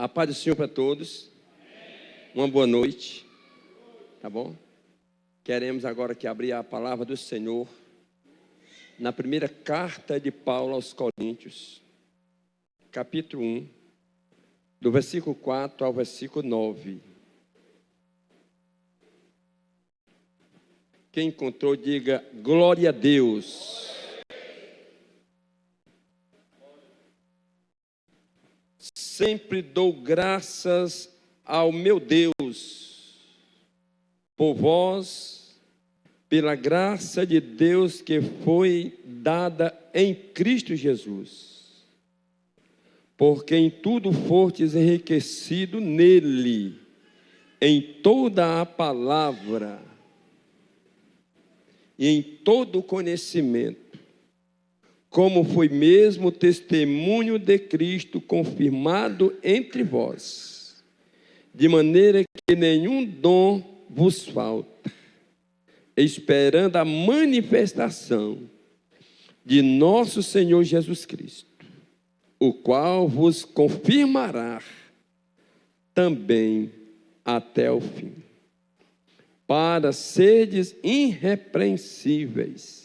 A paz do Senhor para todos. Uma boa noite. Tá bom? Queremos agora que abrir a palavra do Senhor na primeira carta de Paulo aos Coríntios, capítulo 1, do versículo 4 ao versículo 9. Quem encontrou, diga glória a Deus. Sempre dou graças ao meu Deus por vós, pela graça de Deus que foi dada em Cristo Jesus, porque em tudo fostes enriquecido nele, em toda a palavra e em todo o conhecimento, como foi mesmo o testemunho de Cristo confirmado entre vós, de maneira que nenhum dom vos falta, esperando a manifestação de nosso Senhor Jesus Cristo, o qual vos confirmará também até o fim, para serdes irrepreensíveis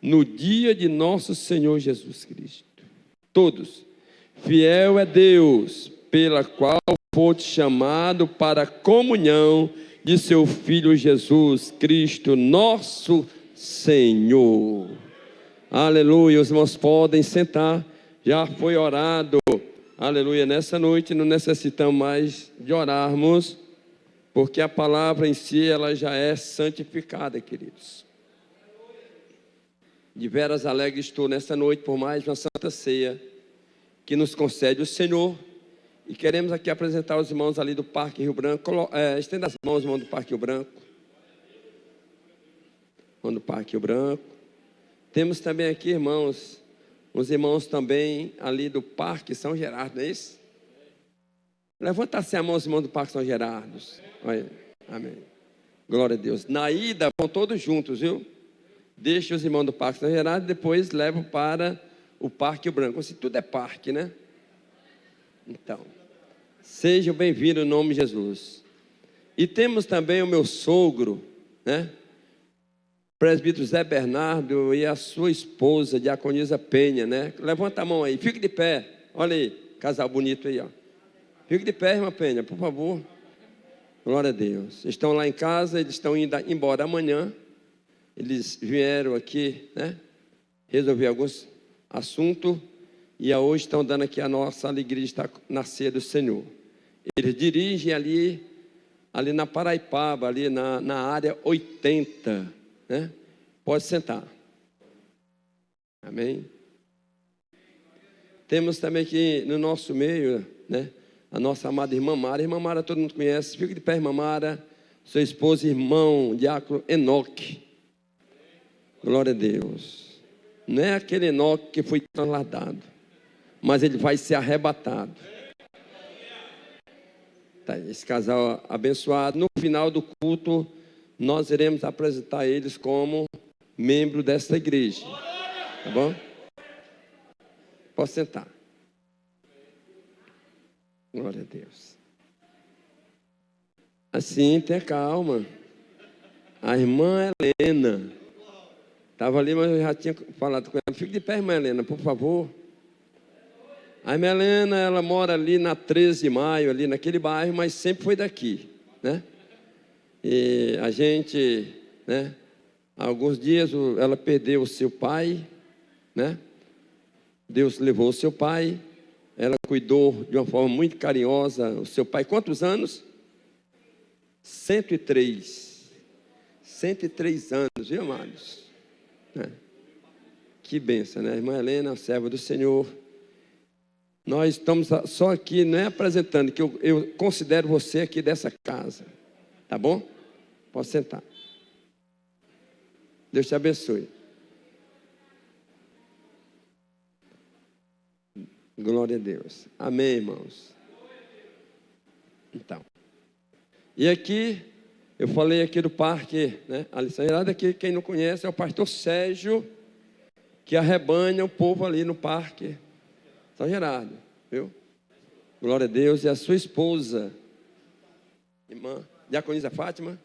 no dia de nosso Senhor Jesus Cristo. Todos, fiel é Deus, pela qual foste chamado para a comunhão de seu Filho Jesus Cristo, nosso Senhor. Aleluia, os irmãos podem sentar, já foi orado, aleluia, nessa noite não necessitamos mais de orarmos, porque a palavra em si, ela já é santificada, queridos. De veras alegre estou nesta noite por mais uma santa ceia que nos concede o Senhor. E queremos aqui apresentar os irmãos ali do Parque Rio Branco. Estenda as mãos, irmão do Parque Rio Branco. Irmão do Parque Rio Branco. Temos também aqui, irmãos, uns irmãos também ali do Parque São Gerardo, não é isso? Levanta-se a mão, os irmãos do Parque São Gerardo. Olha, amém. Glória a Deus. Na ida, vão todos juntos, viu? Deixa os irmãos do Parque São Gerardo e depois levam para o Parque Rio Branco. Assim, tudo é parque, né? Então, sejam bem-vindos em nome de Jesus. E temos também o meu sogro, né? Presbítero Zé Bernardo e a sua esposa, Diaconisa Penha, né? Levanta a mão aí, fique de pé. Olha aí, casal bonito aí, ó. Fique de pé, irmã Penha, por favor. Glória a Deus. Estão lá em casa, eles estão indo embora amanhã. Eles vieram aqui, né, resolver alguns assuntos e hoje estão dando aqui a nossa alegria de estar na ceia do Senhor. Eles dirigem ali na Paraipaba, ali na área 80, né? Pode sentar. Amém? Temos também aqui no nosso meio, né, a nossa amada irmã Mara. Irmã Mara todo mundo conhece. Fica de pé, irmã Mara. Sua esposa e irmão, diácono Enoque. Glória a Deus. Não é aquele Enoque que foi trasladado, mas ele vai ser arrebatado. Tá, esse casal abençoado. No final do culto, nós iremos apresentar eles como membro desta igreja. Tá bom? Pode sentar. Glória a Deus. Assim, tenha calma. A irmã Helena estava ali, mas eu já tinha falado com ela. Fique de pé, irmã Helena, por favor. A irmã Helena, ela mora ali na 13 de maio, ali naquele bairro, mas sempre foi daqui, né? E a gente, né? Há alguns dias ela perdeu o seu pai, né? Deus levou o seu pai. Ela cuidou de uma forma muito carinhosa o seu pai. Quantos anos? 103. 103 anos, viu, amados? Que bênção, né? Irmã Helena, serva do Senhor. Nós estamos só aqui, não é apresentando, que eu considero você aqui dessa casa. Tá bom? Pode sentar. Deus te abençoe. Glória a Deus. Amém, irmãos. Então. E aqui, eu falei aqui do parque, né? Ali São Gerardo, aqui, quem não conhece, é o pastor Sérgio, que arrebanha o povo ali no parque São Gerardo, viu? Glória a Deus. E a sua esposa, irmã Diaconisa Fátima.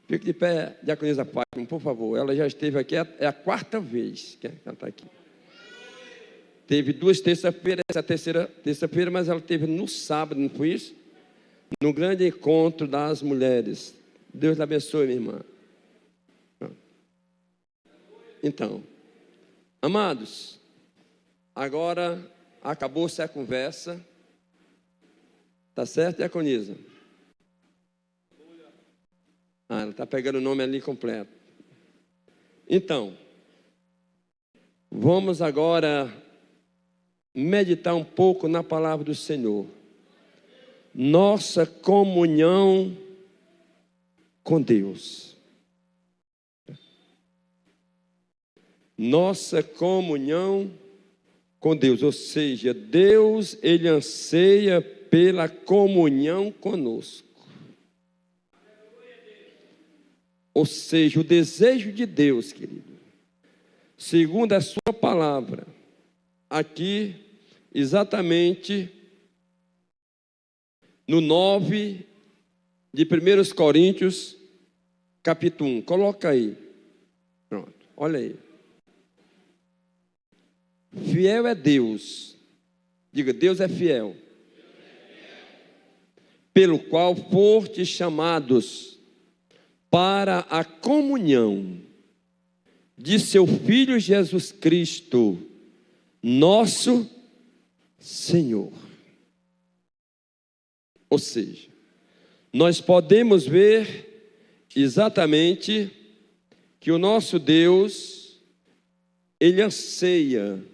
Fique de pé, Diaconisa Fátima, por favor. Ela já esteve aqui, é a quarta vez que ela está aqui. Teve 2 terça-feiras, essa terceira terça-feira, mas ela teve no sábado, não foi isso? No grande encontro das mulheres. Deus lhe abençoe, minha irmã. Então, amados, agora acabou-se a conversa. Tá certo, Diaconisa? Ela está pegando o nome ali completo. Então, vamos agora meditar um pouco na palavra do Senhor. Nossa comunhão com Deus. Nossa comunhão com Deus, ou seja, Deus, Ele anseia pela comunhão conosco. Ou seja, o desejo de Deus, querido, segundo a sua palavra, aqui, exatamente no 9 de 1 Coríntios, capítulo 1. Coloca aí. Pronto, olha aí. Fiel é Deus. Diga, Deus é fiel. Pelo qual fostes chamados para a comunhão de seu Filho Jesus Cristo, nosso Senhor. Ou seja, nós podemos ver exatamente que o nosso Deus, Ele anseia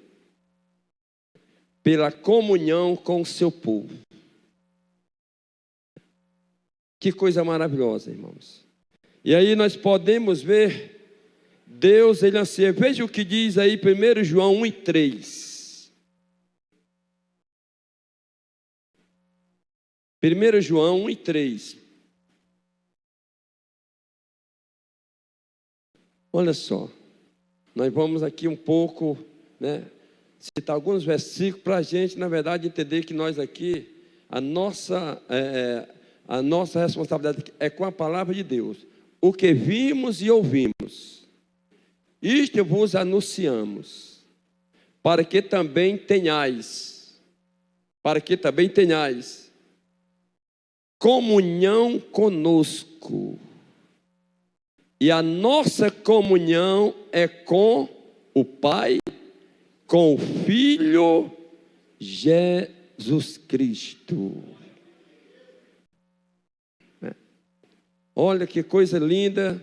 pela comunhão com o seu povo. Que coisa maravilhosa, irmãos. E aí nós podemos ver, Deus, Ele anseia. Veja o que diz aí 1 João 1:3. 1 João 1:3. Olha só, nós vamos aqui um pouco, citar alguns versículos para a gente, na verdade, entender que nós aqui, a nossa responsabilidade é com a palavra de Deus. O que vimos e ouvimos, isto vos anunciamos, para que também tenhais comunhão conosco. E a nossa comunhão é com o Pai, com o Filho Jesus Cristo. Olha que coisa linda.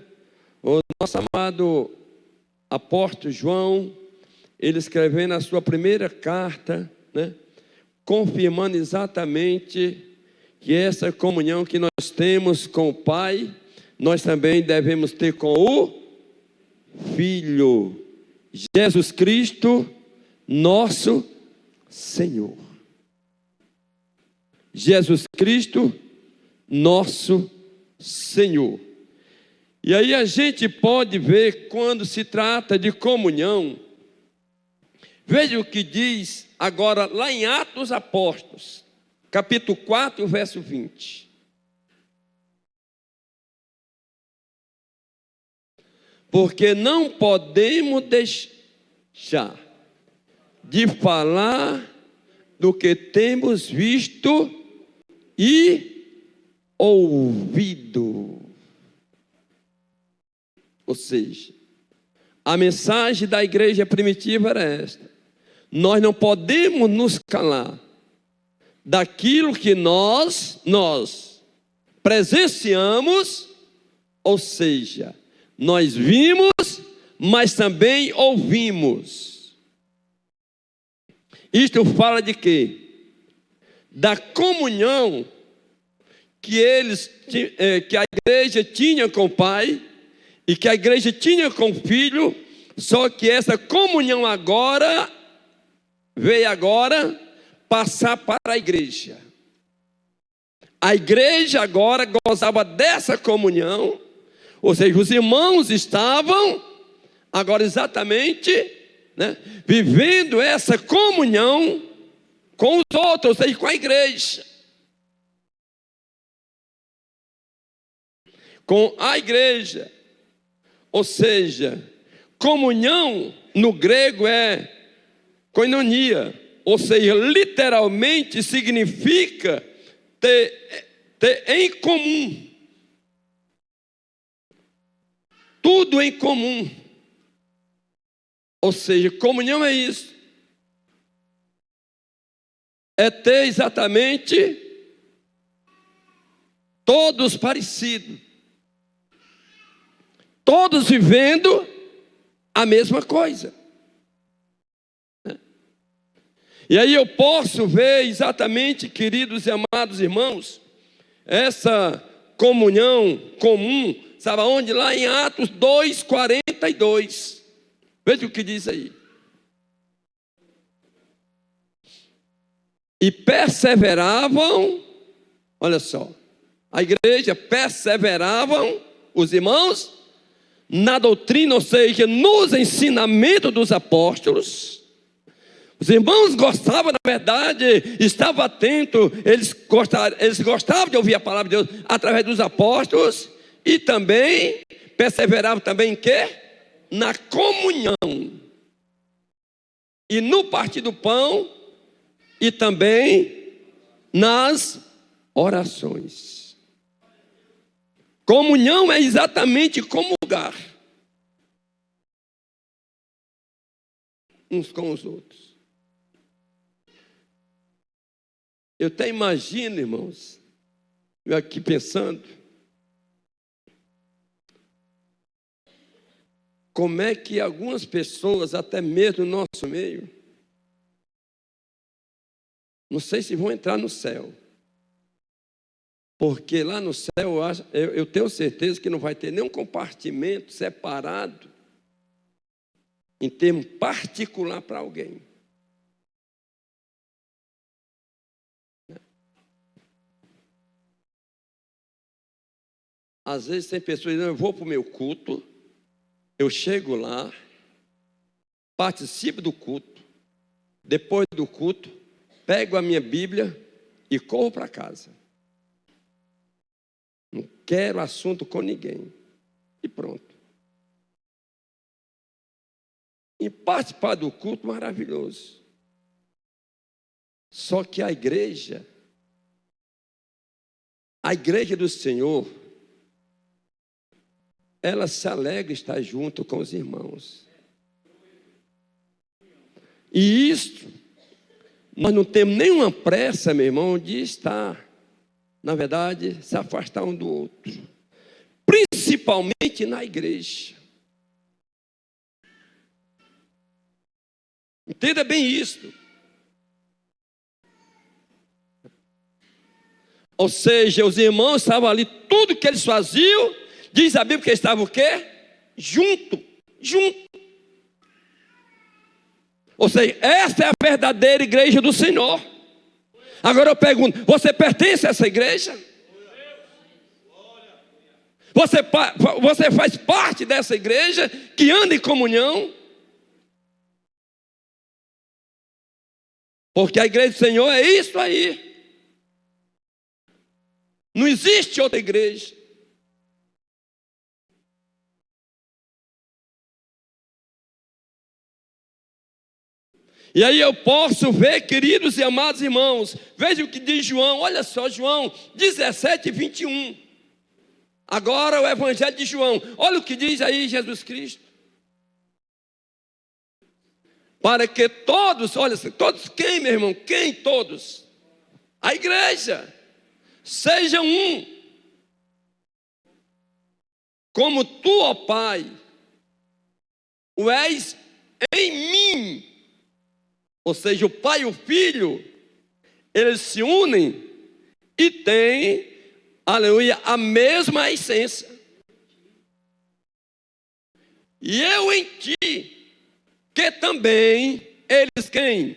O nosso amado apóstolo João, ele escrevendo a sua primeira carta, confirmando exatamente que essa comunhão que nós temos com o Pai, nós também devemos ter com o Filho Jesus Cristo, nosso Senhor. Jesus Cristo, nosso Senhor. E aí a gente pode ver, quando se trata de comunhão, veja o que diz agora lá em Atos dos Apóstolos, capítulo 4, verso 20. Porque não podemos deixar de falar do que temos visto e ouvido. Ou seja, a mensagem da igreja primitiva era esta: nós não podemos nos calar daquilo que nós presenciamos, ou seja, nós vimos, mas também ouvimos. Isto fala de quê? Da comunhão que a igreja tinha com o Pai e que a igreja tinha com o Filho, só que essa comunhão veio agora passar para a igreja. A igreja agora gozava dessa comunhão, ou seja, os irmãos estavam agora exatamente vivendo essa comunhão com os outros, ou seja, com a igreja. Com a igreja. Ou seja, comunhão no grego é koinonia, ou seja, literalmente significa ter em comum. Tudo em comum. Ou seja, comunhão é isso. É ter exatamente todos parecidos. Todos vivendo a mesma coisa. E aí eu posso ver exatamente, queridos e amados irmãos, essa comunhão comum, sabe aonde? Lá em Atos 2:42. Veja o que diz aí. E perseveravam, olha só, a igreja perseveravam, os irmãos, na doutrina, ou seja, nos ensinamentos dos apóstolos. Os irmãos gostavam, na verdade, estavam atentos, eles gostavam de ouvir a palavra de Deus através dos apóstolos, e também perseveravam também em quê? Na comunhão, e no partir do pão, e também nas orações. Comunhão é exatamente comungar uns com os outros. Eu até imagino, irmãos, eu aqui pensando, como é que algumas pessoas, até mesmo no nosso meio, não sei se vão entrar no céu, porque lá no céu eu tenho certeza que não vai ter nenhum compartimento separado em termo particular para alguém. Às vezes tem pessoas dizendo, eu vou para o meu culto, eu chego lá, participo do culto, depois do culto, pego a minha Bíblia e corro para casa. Não quero assunto com ninguém. E pronto. E participar do culto, maravilhoso. Só que a igreja do Senhor, ela se alegra estar junto com os irmãos. E isso, nós não temos nenhuma pressa, meu irmão, de estar, na verdade, se afastar um do outro. Principalmente na igreja. Entenda bem isso. Ou seja, os irmãos estavam ali, tudo que eles faziam, diz a Bíblia que eles estavam o quê? Junto. Ou seja, essa é a verdadeira igreja do Senhor. Agora eu pergunto, você pertence a essa igreja? Você faz parte dessa igreja que anda em comunhão? Porque a igreja do Senhor é isso aí. Não existe outra igreja. E aí eu posso ver, queridos e amados irmãos, veja o que diz João, olha só, João 17:21. Agora o evangelho de João, olha o que diz aí Jesus Cristo. Para que todos, olha, todos quem, meu irmão? Quem todos? A igreja. Sejam um. Como tu, ó Pai, o és em mim. Ou seja, o Pai e o Filho, eles se unem e têm, aleluia, a mesma essência. E eu em ti, que também eles quem?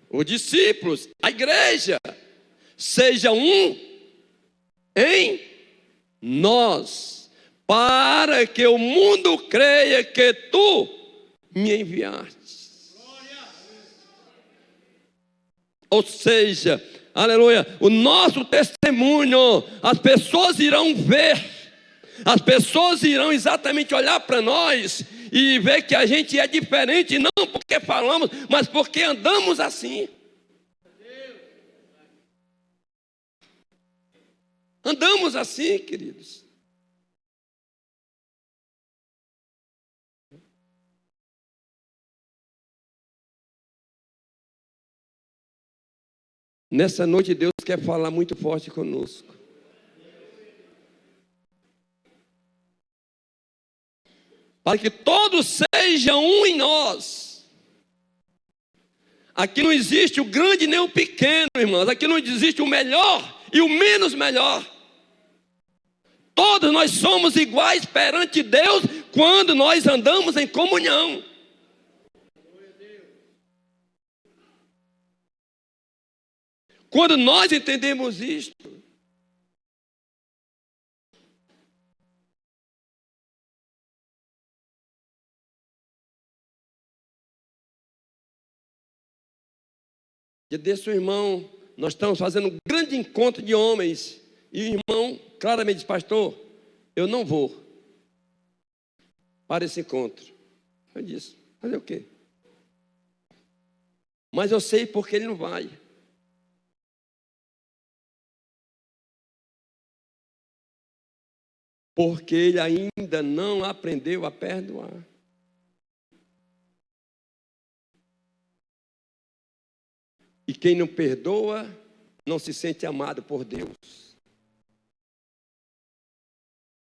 Os discípulos, a igreja, seja um em nós, para que o mundo creia que tu me enviaste. Ou seja, aleluia, o nosso testemunho, as pessoas irão ver, as pessoas irão exatamente olhar para nós e ver que a gente é diferente, não porque falamos, mas porque andamos assim. Andamos assim, queridos. Nessa noite Deus quer falar muito forte conosco. Para que todos sejam um em nós. Aqui não existe o grande nem o pequeno, irmãos. Aqui não existe o melhor e o menos melhor. Todos nós somos iguais perante Deus quando nós andamos em comunhão. Quando nós entendemos isto, dia desse, irmão, nós estamos fazendo um grande encontro de homens. E o irmão claramente diz: pastor, eu não vou para esse encontro. Eu disse: fazer o quê? Mas eu sei porque ele não vai. Porque ele ainda não aprendeu a perdoar. E quem não perdoa, não se sente amado por Deus.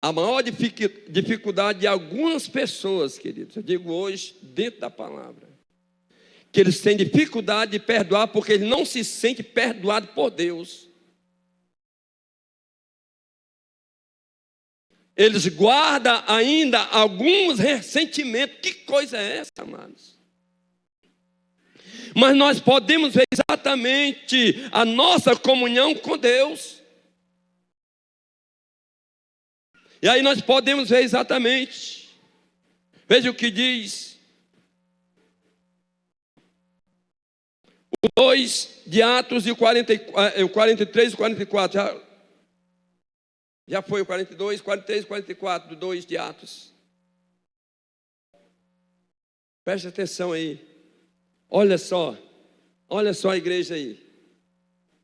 A maior dificuldade de algumas pessoas, queridos, eu digo hoje, dentro da palavra, que eles têm dificuldade de perdoar porque eles não se sentem perdoados por Deus. Eles guardam ainda alguns ressentimentos. Que coisa é essa, amados? Mas nós podemos ver exatamente a nossa comunhão com Deus. E aí nós podemos ver exatamente. Veja o que diz o 2 de Atos e o 43 e 44. Já foi o 42, 43 e 44 do 2 de Atos. Preste atenção aí. Olha só a igreja aí.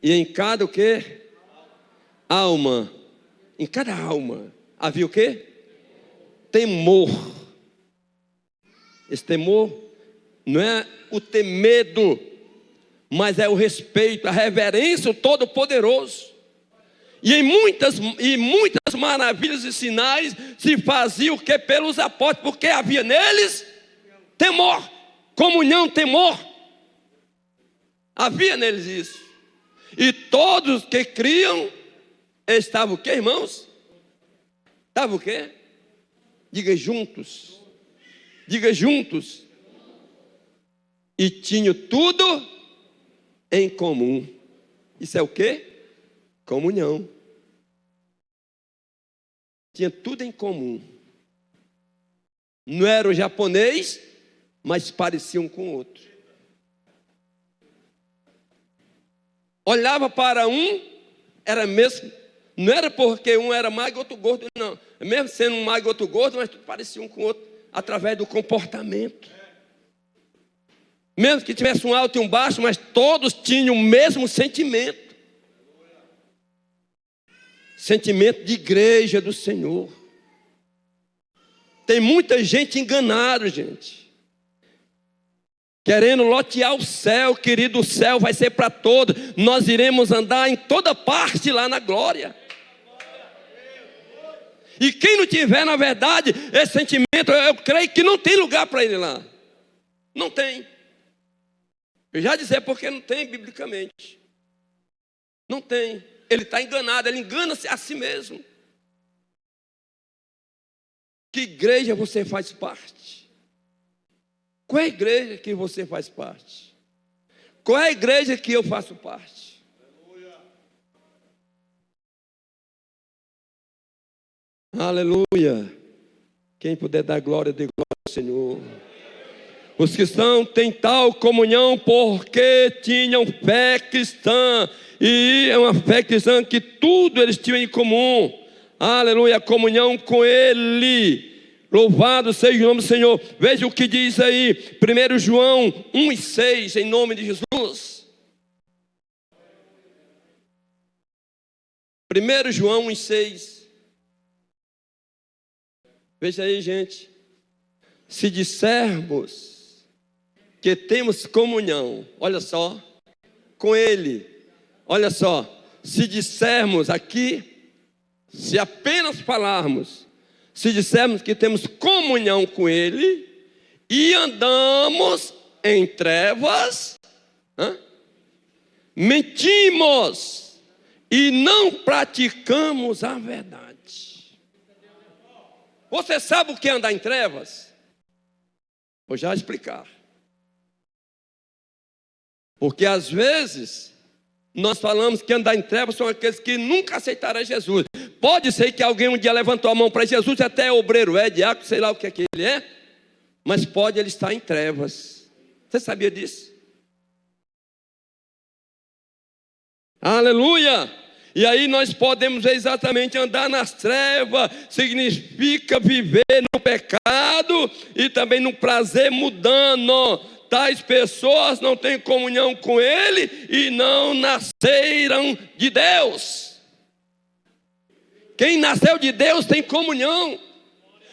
E em cada o quê? Alma. Em cada alma havia o quê? Temor. Esse temor não é o ter medo, mas é o respeito, a reverência ao Todo-Poderoso. E em muitas maravilhas e sinais se fazia o que pelos apóstolos, porque havia neles temor, comunhão, temor. Havia neles isso. E todos que criam estavam o quê, irmãos? Estavam o quê? Diga juntos. Diga juntos. E tinham tudo em comum. Isso é o quê? Comunhão. Tinha tudo em comum. Não era o japonês, mas pareciam um com o outro. Olhava para um, era mesmo. Não era porque um era magro e outro gordo, não. Mesmo sendo um magro e outro gordo, mas tudo parecia um com o outro, através do comportamento. Mesmo que tivesse um alto e um baixo, mas todos tinham o mesmo sentimento. Sentimento de igreja do Senhor. Tem muita gente enganada, gente. Querendo lotear o céu, querido, o céu vai ser para todos. Nós iremos andar em toda parte lá na glória. E quem não tiver, na verdade, esse sentimento, eu creio que não tem lugar para ele lá. Não tem. Eu já disse porque não tem biblicamente. Não tem. Ele está enganado, ele engana-se a si mesmo. Que igreja você faz parte? Qual é a igreja que você faz parte? Qual é a igreja que eu faço parte? Aleluia. Quem puder dar glória, dê glória ao Senhor. Os cristãos têm tal comunhão porque tinham fé cristã. E é uma fé cristã que tudo eles tinham em comum. Aleluia, a comunhão com Ele. Louvado seja o nome do Senhor. Veja o que diz aí, 1 João 1,6, em nome de Jesus. 1 João 1,6. Veja aí, gente. Se dissermos que temos comunhão, olha só, com Ele, olha só, se dissermos aqui, se apenas falarmos, se dissermos que temos comunhão com Ele e andamos em trevas, mentimos e não praticamos a verdade. Você sabe o que é andar em trevas? Vou já explicar. Porque às vezes nós falamos que andar em trevas são aqueles que nunca aceitaram Jesus. Pode ser que alguém um dia levantou a mão para Jesus, até obreiro diácono, sei lá o que é que ele é, mas pode ele estar em trevas. Você sabia disso? Aleluia! E aí nós podemos ver exatamente andar nas trevas, significa viver no pecado e também no prazer mudando. Tais pessoas não têm comunhão com Ele e não nasceram de Deus. Quem nasceu de Deus tem comunhão.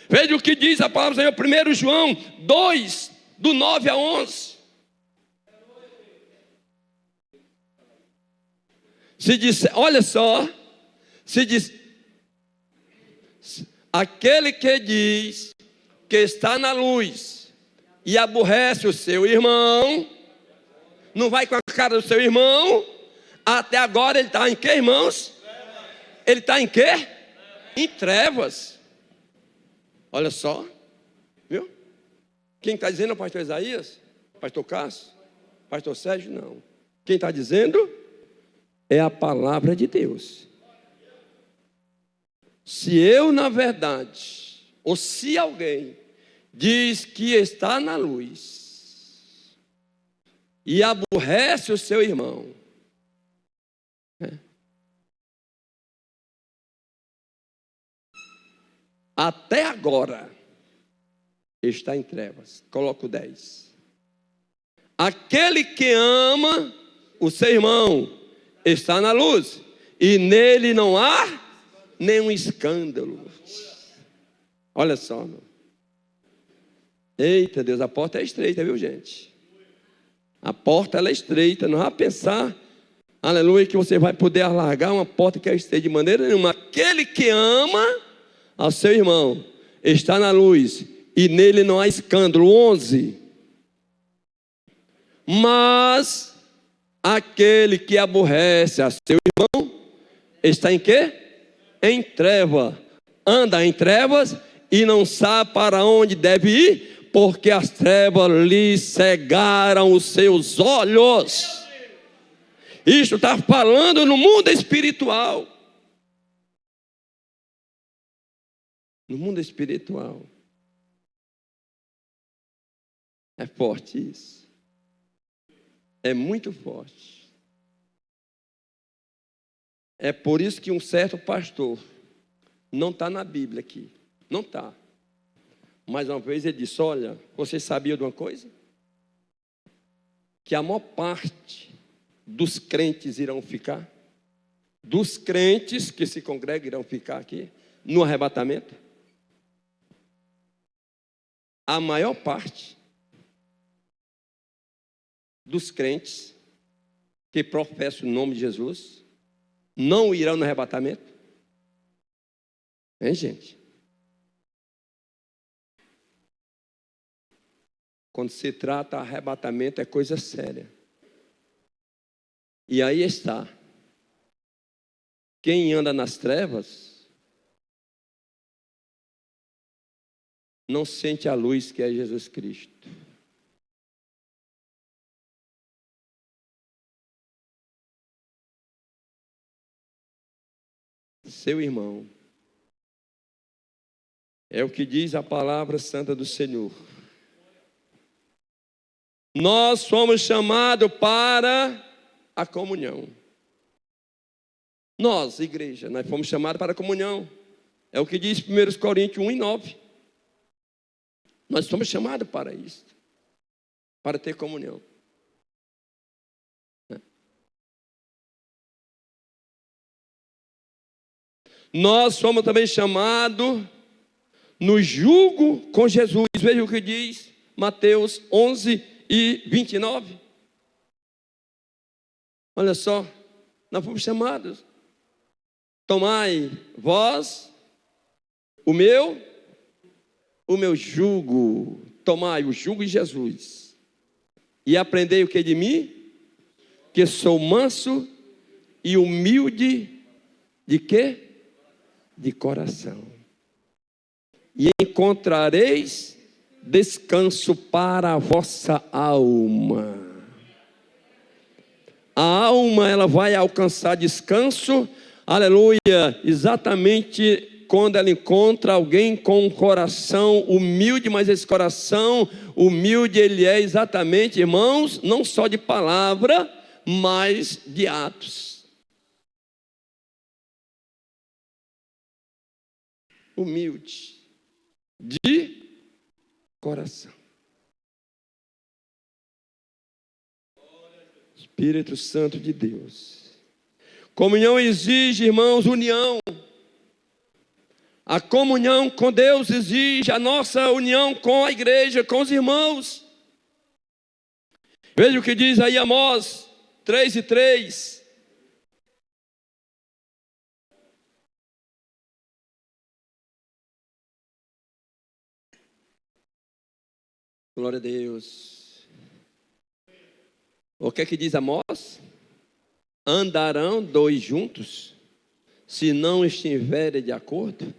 Veja o que diz a palavra do Senhor, 1 João 2, do 9 a 11. Se disser, olha só, se diz, aquele que diz que está na luz e aborrece o seu irmão, não vai com a cara do seu irmão, até agora ele está em quê, irmãos? Ele está em quê? Em trevas. Olha só, viu? Quem está dizendo é o pastor Isaías? Pastor Cássio? Pastor Sérgio? Não. Quem está dizendo é a palavra de Deus. Se eu, na verdade, ou se alguém diz que está na luz e aborrece o seu irmão, até agora está em trevas. Coloco 10. Aquele que ama o seu irmão está na luz, e nele não há nenhum escândalo. Olha só, meu. Eita Deus, a porta é estreita, viu, gente? A porta ela é estreita, não vá pensar, aleluia, que você vai poder alargar uma porta que é estreita de maneira nenhuma. Aquele que ama ao seu irmão está na luz, e nele não há escândalo. 11. Mas aquele que aborrece a seu irmão está em quê? Em treva. Anda em trevas e não sabe para onde deve ir, porque as trevas lhe cegaram os seus olhos. Isto está falando no mundo espiritual. No mundo espiritual. É forte isso. É muito forte. É por isso que um certo pastor, não está na Bíblia aqui, não está. Mas uma vez ele disse, olha, vocês sabiam de uma coisa? Que a maior parte dos crentes irão ficar, dos crentes que se congregam irão ficar aqui, no arrebatamento. A maior parte dos crentes que professam o nome de Jesus não irão no arrebatamento. Hein, gente? Quando se trata de arrebatamento é coisa séria. E aí está. Quem anda nas trevas não sente a luz que é Jesus Cristo. Seu irmão. É o que diz a palavra santa do Senhor. Nós fomos chamados para a comunhão. Nós, igreja, nós fomos chamados para a comunhão. É o que diz 1 Coríntios 1:9. Nós somos chamados para isso, para ter comunhão. Nós fomos também chamados no jugo com Jesus. Veja o que diz Mateus 11:29. Olha só, nós fomos chamados. Tomai vós o meu jugo. Tomai o jugo de Jesus. E aprendei o que de mim? Que sou manso e humilde de quê? De coração. E encontrareis descanso para a vossa alma. A alma, ela vai alcançar descanso, aleluia, exatamente quando ela encontra alguém com um coração humilde, mas esse coração humilde, ele é exatamente, irmãos, não só de palavra, mas de atos. Humilde, de coração. Espírito Santo de Deus. Comunhão exige, irmãos, união. A comunhão com Deus exige a nossa união com a igreja, com os irmãos. Veja o que diz aí Amós 3:3. Glória a Deus. O que é que diz Amós? Andarão dois juntos, se não estiverem de acordo?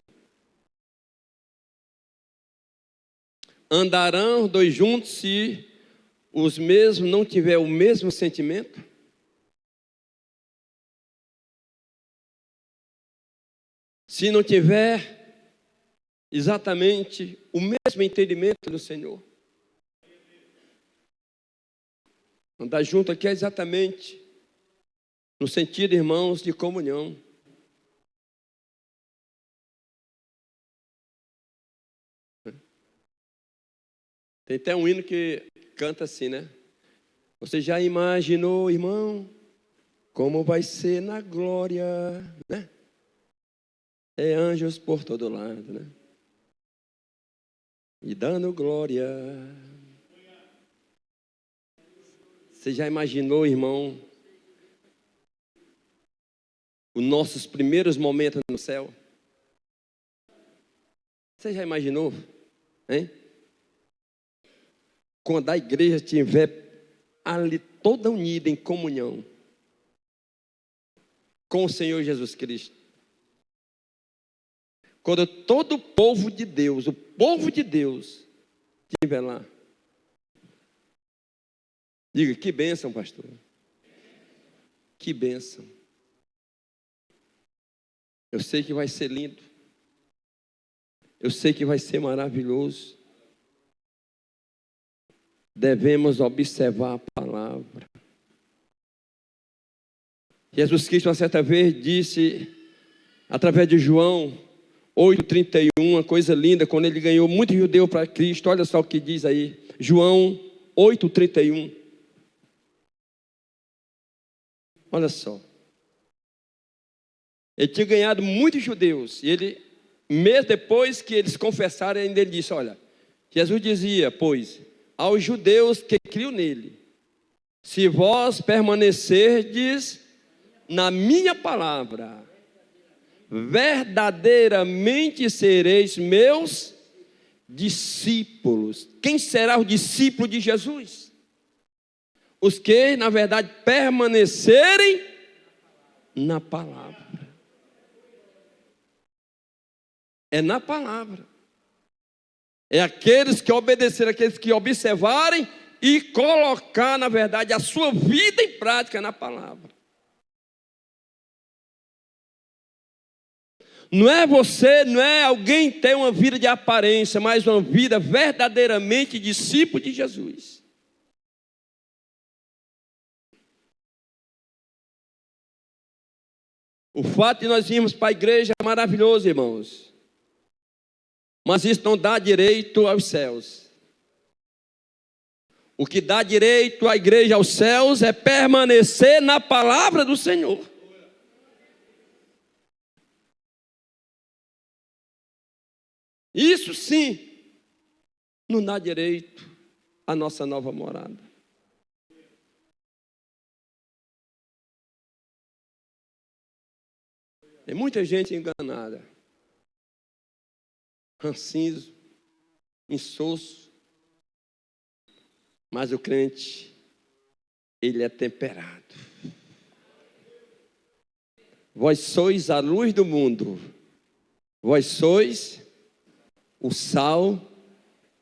Andarão dois juntos se os mesmos não tiverem o mesmo sentimento? Se não tiver exatamente o mesmo entendimento do Senhor? Andar junto aqui é exatamente no sentido, irmãos, de comunhão. Tem até um hino que canta assim, né? Você já imaginou, irmão, como vai ser na glória, né? É anjos por todo lado, né? E dando glória. Você já imaginou, irmão, os nossos primeiros momentos no céu? Você já imaginou, hein? Quando a igreja estiver ali toda unida em comunhão com o Senhor Jesus Cristo. Quando todo o povo de Deus, estiver lá. Diga, que bênção, pastor. Que bênção. Eu sei que vai ser lindo. Eu sei que vai ser maravilhoso. Devemos observar a palavra. Jesus Cristo, uma certa vez, disse, através de João 8:31, uma coisa linda, quando ele ganhou muito judeu para Cristo. Olha só o que diz aí, João 8:31. Olha só. Ele tinha ganhado muitos judeus. E ele, mesmo depois que eles confessaram, ainda ele disse, olha, Jesus dizia, pois, aos judeus que criam nele, se vós permanecerdes na minha palavra, verdadeiramente sereis meus discípulos. Quem será o discípulo de Jesus? Os que, na verdade, permanecerem na palavra. É na palavra. É aqueles que obedecerem, aqueles que observarem e colocar, na verdade, a sua vida em prática na palavra. Não é você, não é alguém ter uma vida de aparência, mas uma vida verdadeiramente discípulo de Jesus. O fato de nós irmos para a igreja é maravilhoso, irmãos. Mas isso não dá direito aos céus. O que dá direito à igreja aos céus é permanecer na palavra do Senhor. Isso sim não dá direito à nossa nova morada. Tem muita gente enganada, rancinzo, insosso, mas o crente, ele é temperado. Vós sois a luz do mundo, vós sois o sal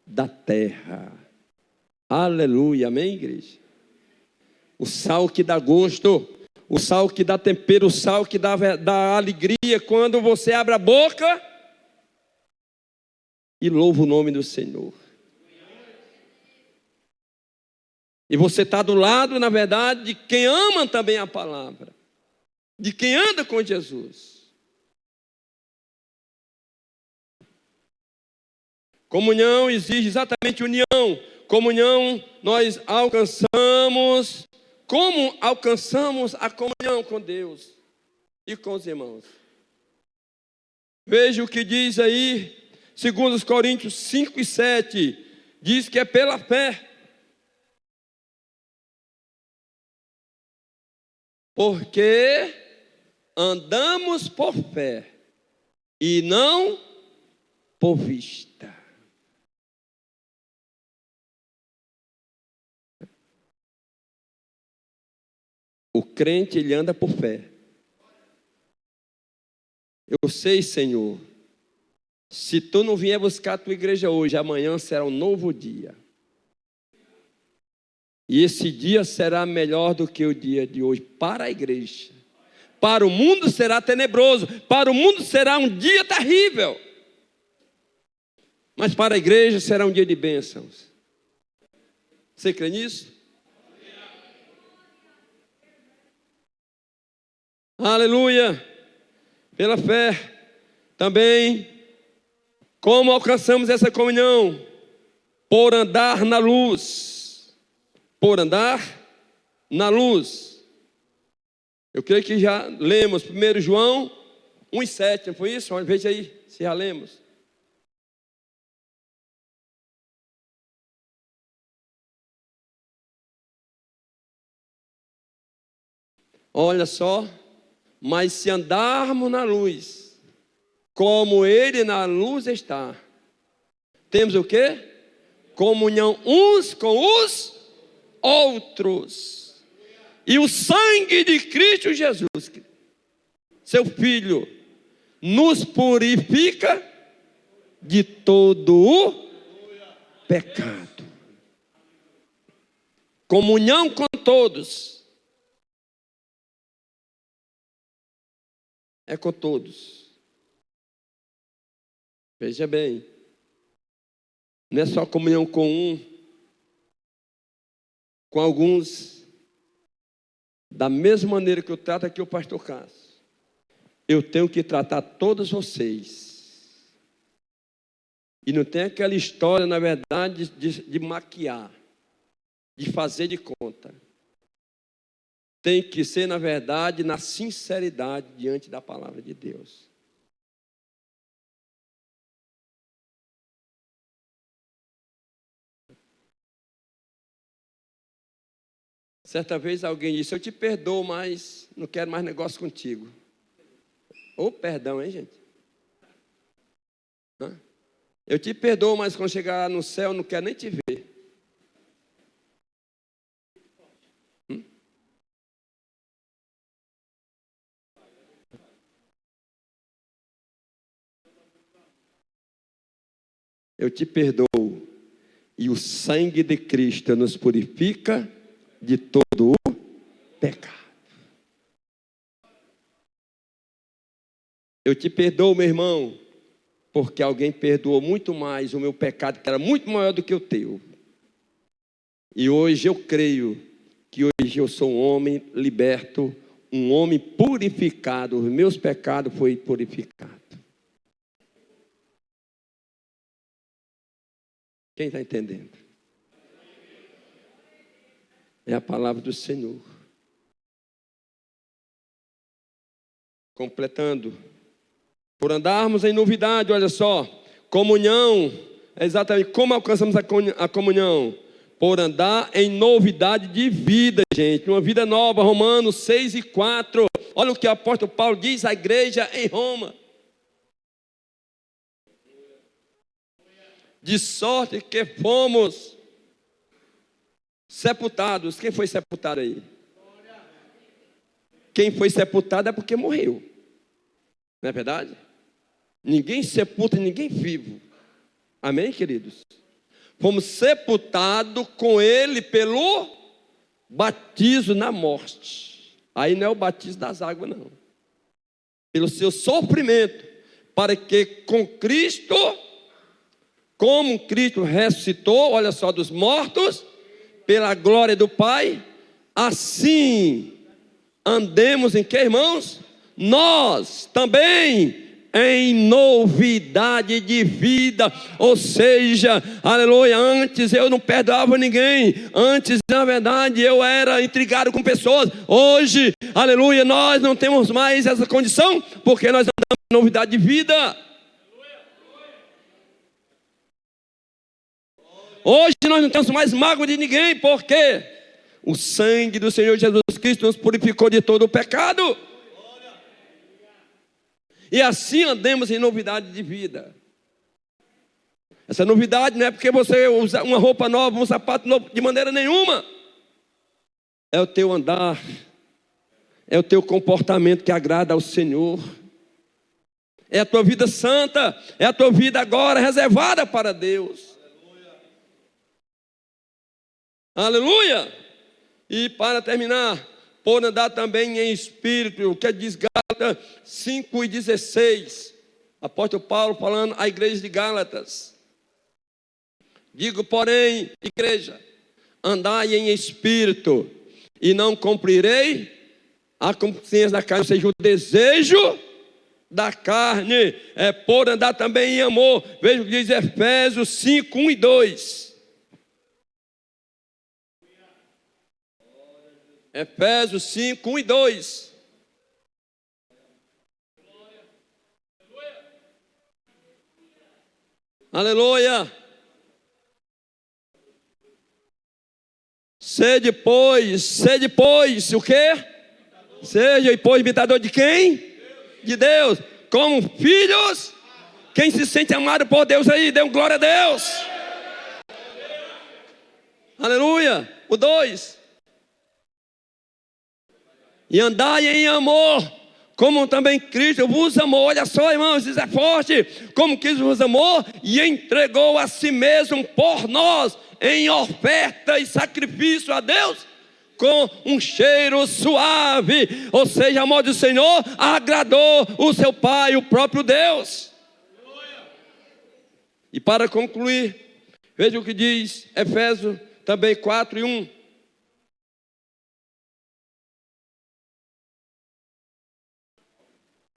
da terra. Aleluia, amém, igreja? O sal que dá gosto, o sal que dá tempero, o sal que dá alegria quando você abre a boca e louva o nome do Senhor. E você está do lado, na verdade, de quem ama também a palavra, de quem anda com Jesus. Comunhão exige exatamente união. Comunhão nós alcançamos. Como alcançamos a comunhão com Deus e com os irmãos? Veja o que diz aí, 2 Coríntios 5 e 7, diz que é pela fé. Porque andamos por fé e não por vista. O crente, ele anda por fé. Eu sei, Senhor, se tu não vier buscar a tua igreja hoje, amanhã será um novo dia. E esse dia será melhor do que o dia de hoje para a igreja. Para o mundo será tenebroso, para o mundo será um dia terrível. Mas para a igreja será um dia de bênçãos. Você crê nisso? Aleluia! Pela fé, também, como alcançamos essa comunhão? Por andar na luz. Por andar na luz. Eu creio que já lemos 1 João 1,7, não foi isso? Veja aí, se já lemos. Olha só. Mas se andarmos na luz, como Ele na luz está, temos o quê? Comunhão uns com os outros. E o sangue de Cristo Jesus, seu Filho, nos purifica de todo o pecado. Comunhão com todos. É com todos. Veja bem, não é só comunhão com um, com alguns, da mesma maneira que eu trato aqui o pastor Cássio, eu tenho que tratar todos vocês. E não tem aquela história, na verdade, de maquiar, de fazer de conta. Tem que ser, na verdade, na sinceridade diante da palavra de Deus. Certa vez alguém disse: eu te perdoo, mas não quero mais negócio contigo. Ô, perdão, hein, gente? Eu te perdoo, mas quando chegar no céu, não quero nem te ver. Eu te perdoo, e o sangue de Cristo nos purifica de todo o pecado. Eu te perdoo, meu irmão, porque alguém perdoou muito mais o meu pecado, que era muito maior do que o teu. E hoje eu creio que hoje eu sou um homem liberto um homem purificado, os meus pecados foram purificados. Quem está entendendo? É a palavra do Senhor. Completando. Por andarmos em novidade, olha só. Comunhão, é exatamente como alcançamos a comunhão. Por andar em novidade de vida, gente. Uma vida nova, Romanos 6:4. Olha o que o apóstolo Paulo diz à igreja em Roma. De sorte que fomos sepultados. Quem foi sepultado aí? Quem foi sepultado é porque morreu. Não é verdade? Ninguém sepulta ninguém vivo. Amém, queridos? Fomos sepultados com ele pelo batismo na morte. Aí não é o batismo das águas, não. Pelo seu sofrimento, para que com Cristo, como Cristo ressuscitou, olha só, dos mortos, pela glória do Pai, assim andemos em que, irmãos? Nós também em novidade de vida, ou seja, aleluia, antes eu não perdoava ninguém, antes na verdade eu era intrigado com pessoas, hoje, aleluia, nós não temos mais essa condição, porque nós andamos em novidade de vida. Hoje nós não temos mais mágoa de ninguém, porque o sangue do Senhor Jesus Cristo nos purificou de todo o pecado. E assim andemos em novidade de vida. Essa novidade não é porque você usa uma roupa nova, um sapato novo, de maneira nenhuma. É o teu andar, é o teu comportamento que agrada ao Senhor. É a tua vida santa, é a tua vida agora reservada para Deus. Aleluia! E para terminar, por andar também em espírito, o que diz Gálatas 5:16, apóstolo Paulo falando à igreja de Gálatas. Digo, porém, igreja, andai em espírito, e não cumprirei a consciência da carne, ou seja, o desejo da carne, é por andar também em amor. Veja o que diz Efésios 5:1-2. Efésios 5:1-2. Aleluia. Sede, pois, o quê? Seja, e pois, imitador de quem? De Deus. Como filhos. Quem se sente amado por Deus aí, dê glória a Deus. Aleluia. O 2. E andai em amor, como também Cristo vos amou. Olha só, irmãos, isso é forte. Como Cristo vos amou e entregou a si mesmo por nós, em oferta e sacrifício a Deus, com um cheiro suave. Ou seja, a mão do Senhor agradou o seu Pai, o próprio Deus. E para concluir, veja o que diz Efésios também 4:1.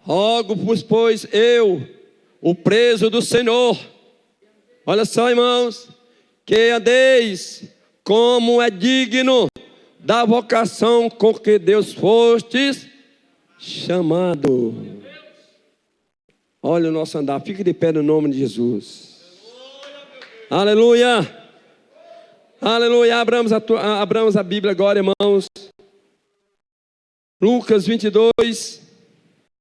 Rogo-vos, pois, eu, o preso do Senhor, olha só, irmãos, que andeis como é digno da vocação com que Deus fostes chamado. Olha o nosso andar, fique de pé no nome de Jesus. Aleluia. Aleluia. Abramos a Bíblia agora, irmãos. Lucas 22.